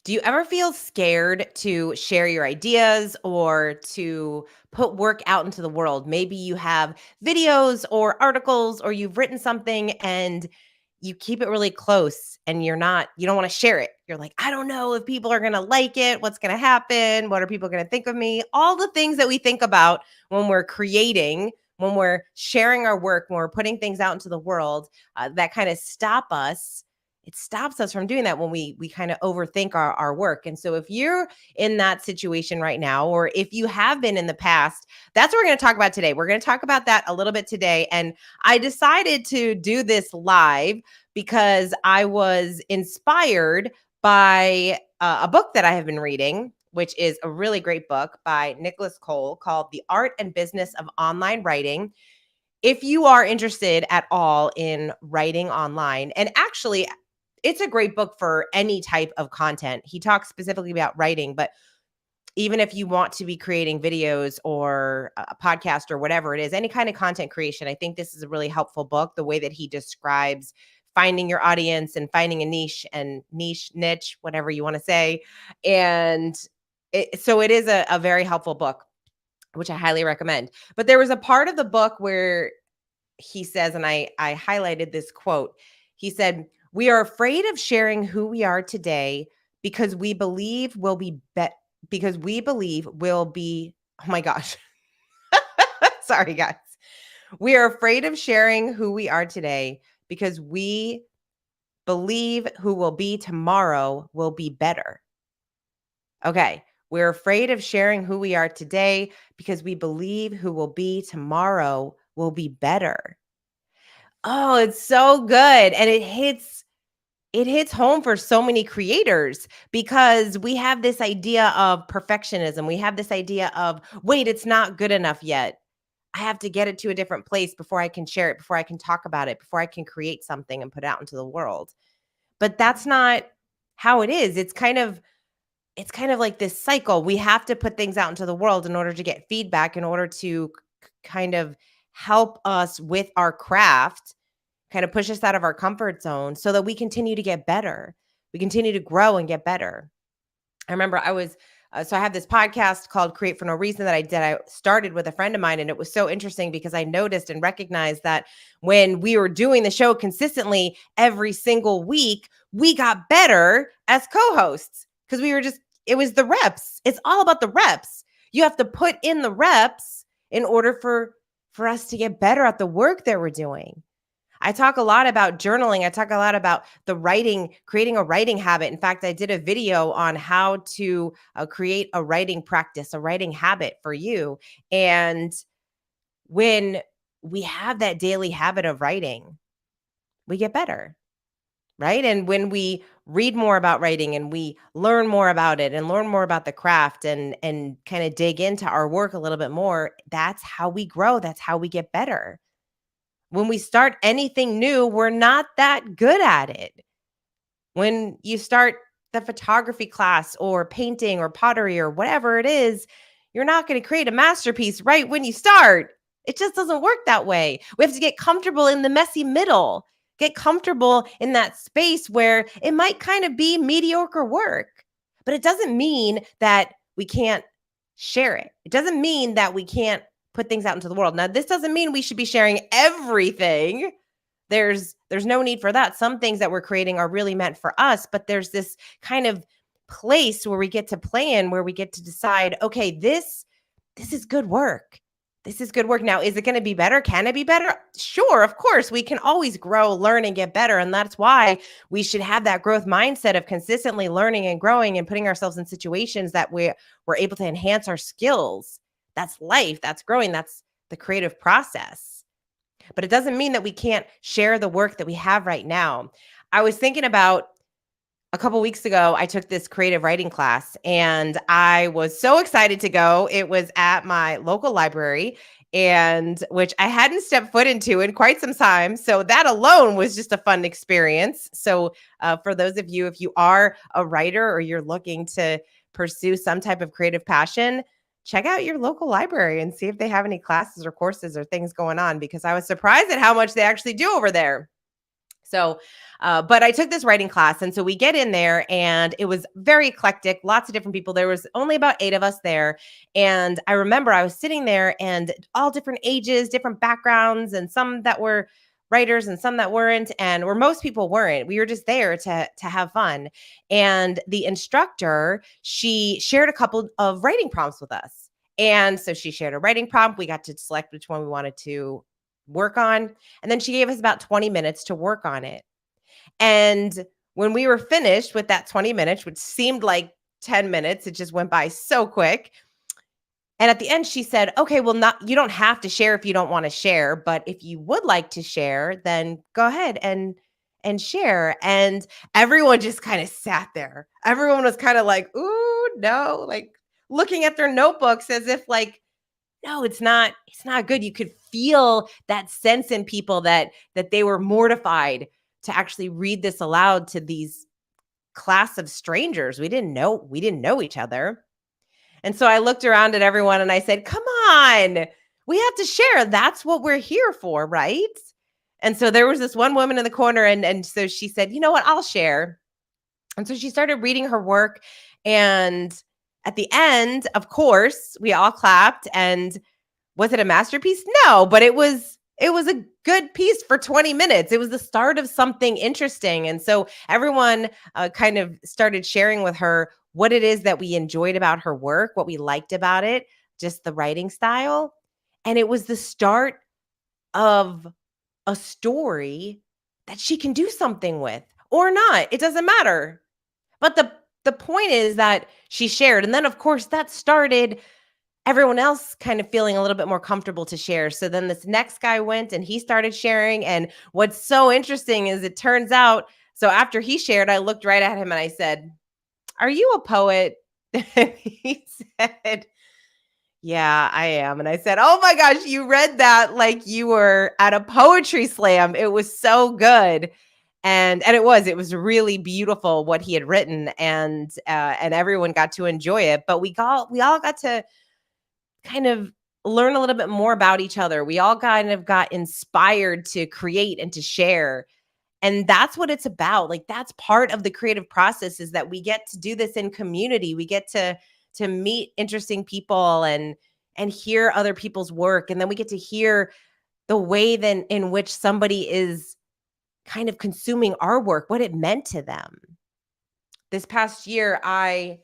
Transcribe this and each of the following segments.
Do you ever feel scared to share your ideas or to put work out into the world? Maybe you have videos or articles or you've written something and you keep it really close and you don't want to share it. You're like, I don't know if people are going to like it. What's going to happen? What are people going to think of me? All the things that we think about when we're creating, when we're sharing our work, when we're putting things out into the world, that kind of it stops us from doing that when we kind of overthink our work. And so if you're in that situation right now, or if you have been in the past, that's what we're going to talk about today. We're going to talk about that a little bit today. And I decided to do this live because I was inspired by a book that I have been reading, which is a really great book by Nicholas Cole called The Art and Business of Online Writing. If you are interested at all in writing online, and actually, it's a great book for any type of content. He talks specifically about writing, but even if you want to be creating videos or a podcast or whatever it is, any kind of content creation, I think this is a really helpful book. The way that he describes finding your audience and finding a niche, whatever you want to say. And so it is a very helpful book, which I highly recommend. But there was a part of the book where he says, and I highlighted this quote. He said, "We are afraid of sharing who we are today because we believe we'll be oh my gosh." Sorry guys. "We are afraid of sharing who we are today because we believe who will be tomorrow will be better." Okay. "We're afraid of sharing who we are today because we believe who will be tomorrow will be better." Oh, it's so good. And it hits home for so many creators because we have this idea of perfectionism. We have this idea of, wait, it's not good enough yet. I have to get it to a different place before I can share it, before I can talk about it, before I can create something and put it out into the world. But that's not how it is. It's kind of like this cycle. We have to put things out into the world in order to get feedback, in order to kind of help us with our craft, kind of push us out of our comfort zone so that we continue to get better. We continue to grow and get better. I remember so I have this podcast called Create for No Reason that I did. I started with a friend of mine, and it was so interesting because I noticed and recognized that when we were doing the show consistently every single week, we got better as co-hosts because it was the reps. It's all about the reps. You have to put in the reps in order for us to get better at the work that we're doing. I talk a lot about journaling. I talk a lot about the writing, creating a writing habit. In fact, I did a video on how to create a writing practice, a writing habit for you. And when we have that daily habit of writing, we get better, right? And when we read more about writing and we learn more about it and learn more about the craft and kind of dig into our work a little bit more, that's how we grow. That's how we get better. When we start anything new, we're not that good at it. When you start the photography class or painting or pottery or whatever it is, you're not going to create a masterpiece right when you start. It just doesn't work that way. We have to get comfortable in the messy middle, get comfortable in that space where it might kind of be mediocre work, but it doesn't mean that we can't share it. It doesn't mean that we can't put things out into the world. Now, this doesn't mean we should be sharing everything. There's no need for that. Some things that we're creating are really meant for us, but there's this kind of place where we get to play in, where we get to decide, okay, this is good work. This is good work. Now, is it going to be better? Can it be better? Sure, of course. We can always grow, learn, and get better. And that's why we should have that growth mindset of consistently learning and growing and putting ourselves in situations that we're able to enhance our skills. That's life. That's growing. That's the creative process. But it doesn't mean that we can't share the work that we have right now. I was thinking about a couple weeks ago, I took this creative writing class and I was so excited to go. It was at my local library, and which I hadn't stepped foot into in quite some time. So that alone was just a fun experience. So for those of you, if you are a writer or you're looking to pursue some type of creative passion, check out your local library and see if they have any classes or courses or things going on, because I was surprised at how much they actually do over there. So, but I took this writing class. And so we get in there and it was very eclectic, lots of different people. There was only about 8 of us there. And I remember I was sitting there and all different ages, different backgrounds, and some that were writers and some that weren't, and where most people weren't. We were just there to have fun. And the instructor, she shared a couple of writing prompts with us. And so she shared a writing prompt. We got to select which one we wanted to work on. And then she gave us about 20 minutes to work on it. And when we were finished with that 20 minutes, which seemed like 10 minutes, it just went by so quick. And at the end, she said, okay, well, you don't have to share if you don't want to share, but if you would like to share, then go ahead and share. And everyone just kind of sat there. Everyone was kind of like, ooh, no, like looking at their notebooks as if like, no, it's not good. You could feel that sense in people that they were mortified to actually read this aloud to these class of strangers. We didn't know each other. And so I looked around at everyone and I said, "Come on. We have to share. That's what we're here for, right?" And so there was this one woman in the corner and so she said, "You know what? I'll share." And so she started reading her work, and at the end, of course, we all clapped. And was it a masterpiece? No, but it was a good piece for 20 minutes. It was the start of something interesting. And so everyone kind of started sharing with her what it is that we enjoyed about her work, what we liked about it, just the writing style. And it was the start of a story that she can do something with or not. It doesn't matter. But the point is that she shared. And then of course that started everyone else kind of feeling a little bit more comfortable to share. So then this next guy went and he started sharing. And what's so interesting is it turns out, so after he shared, I looked right at him and I said, "Are you a poet?" And he said, "Yeah, I am." And I said, "Oh my gosh, you read that like you were at a poetry slam. It was so good." And it was really beautiful what he had written, and everyone got to enjoy it. But we all got to kind of learn a little bit more about each other. We all kind of got inspired to create and to share. And that's what it's about. Like that's part of the creative process, is that we get to do this in community. We get to meet interesting people and hear other people's work, and then we get to hear the way then in which somebody is kind of consuming our work, what it meant to them. This past year I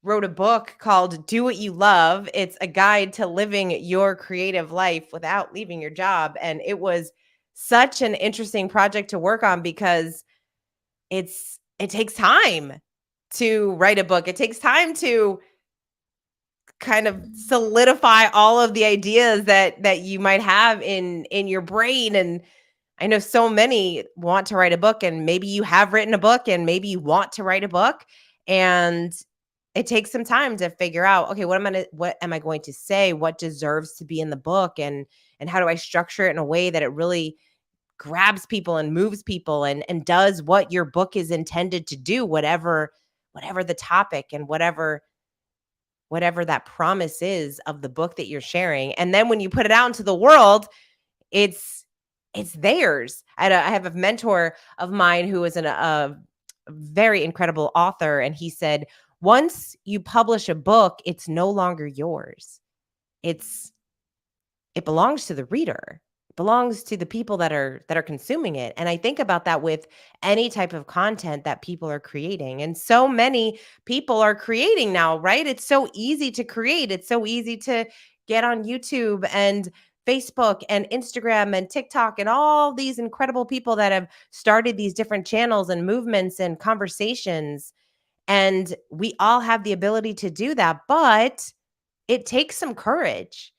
wrote a book called Do What You Love. It's a guide to living your creative life without leaving your job. And it was such an interesting project to work on because it takes time to write a book. It takes time to kind of solidify all of the ideas that you might have in your brain. And I know so many want to write a book, and maybe you have written a book and maybe you want to write a book, and it takes some time to figure out, okay, what am I going to say? What deserves to be in the book, and how do I structure it in a way that it really grabs people and moves people and does what your book is intended to do, whatever the topic and whatever that promise is of the book that you're sharing. And then when you put it out into the world, it's theirs. I have a mentor of mine who is a very incredible author, and he said, once you publish a book, it's no longer yours. It's it belongs to the reader. It belongs to the people that are consuming it. And I think about that with any type of content that people are creating. And so many people are creating now, right? It's so easy to create. It's so easy to get on YouTube and Facebook and Instagram and TikTok and all these incredible people that have started these different channels and movements and conversations. And we all have the ability to do that, but it takes some courage.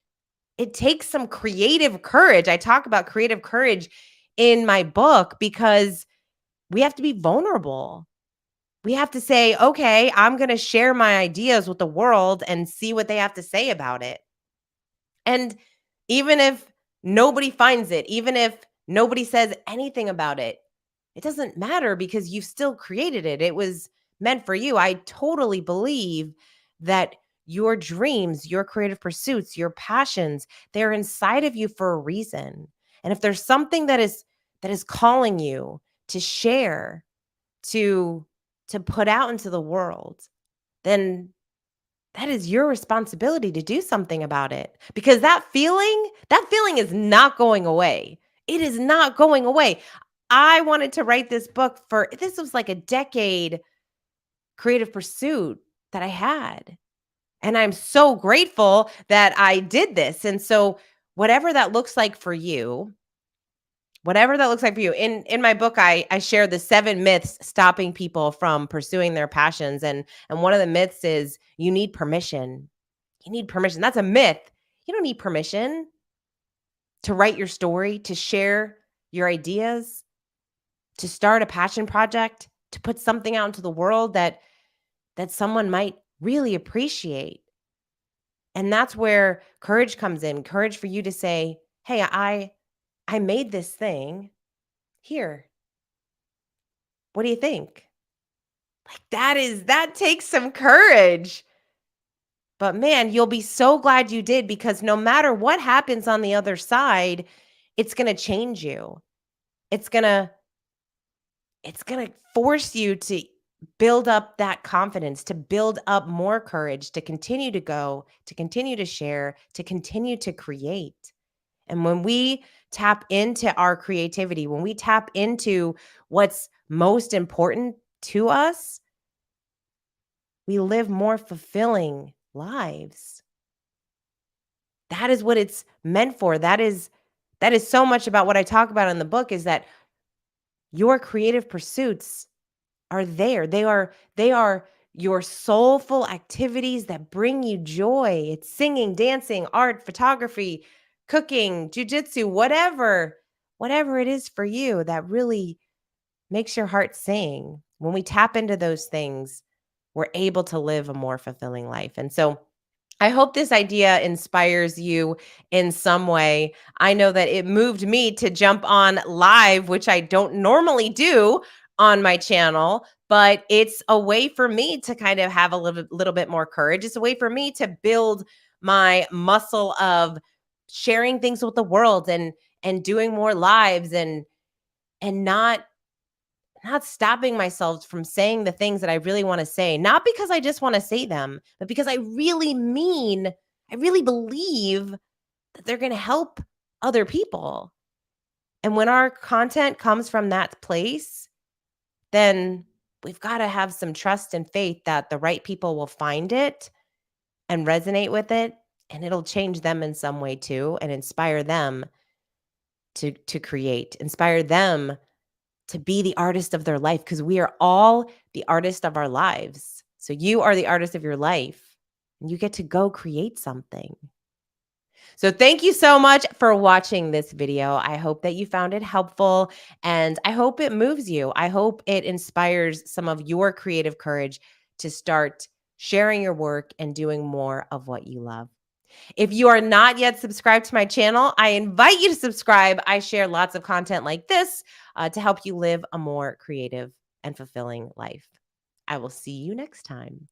It takes some creative courage. I talk about creative courage in my book because we have to be vulnerable. We have to say, okay, I'm going to share my ideas with the world and see what they have to say about it. And even if nobody finds it, even if nobody says anything about it, it doesn't matter because you've still created it. It was meant for you. I totally believe that your dreams, your creative pursuits, your passions, they're inside of you for a reason. And if there's something that is calling you to share, to put out into the world, then that is your responsibility to do something about it, because that feeling is not going away. It is not going away. I wanted to write this book for this was like a decade creative pursuit that I had. And I'm so grateful that I did this. And so whatever that looks like for you, in my book I share the 7 myths stopping people from pursuing their passions, and one of the myths is you need permission. You need permission. That's a myth. You don't need permission to write your story, to share your ideas, to start a passion project, to put something out into the world that someone might really appreciate. And that's where courage comes in. Courage for you to say, "Hey, I made this thing. Here. What do you think?" Like that takes some courage. But man, you'll be so glad you did, because no matter what happens on the other side, it's going to change you. It's going to force you to build up that confidence, to build up more courage, to continue to go, to continue to share, to continue to create. And when we tap into our creativity, when we tap into what's most important to us, we live more fulfilling lives. That is what it's meant for. That is so much about what I talk about in the book, is that your creative pursuits are there. They are your soulful activities that bring you joy. It's singing, dancing, art, photography, cooking, jujitsu, whatever it is for you that really makes your heart sing. When we tap into those things, we're able to live a more fulfilling life. And so I hope this idea inspires you in some way. I know that it moved me to jump on live, which I don't normally do on my channel, but it's a way for me to kind of have a little bit more courage. It's a way for me to build my muscle of sharing things with the world, and doing more lives, and not stopping myself from saying the things that I really want to say, not because I just want to say them, but because I really believe that they're going to help other people. And when our content comes from that place, then we've got to have some trust and faith that the right people will find it and resonate with it, and it'll change them in some way too, and inspire them to create, inspire them to be the artist of their life, because we are all the artist of our lives. So you are the artist of your life, and you get to go create something. So thank you so much for watching this video. I hope that you found it helpful, and I hope it moves you. I hope it inspires some of your creative courage to start sharing your work and doing more of what you love. If you are not yet subscribed to my channel, I invite you to subscribe. I share lots of content like this to help you live a more creative and fulfilling life. I will see you next time.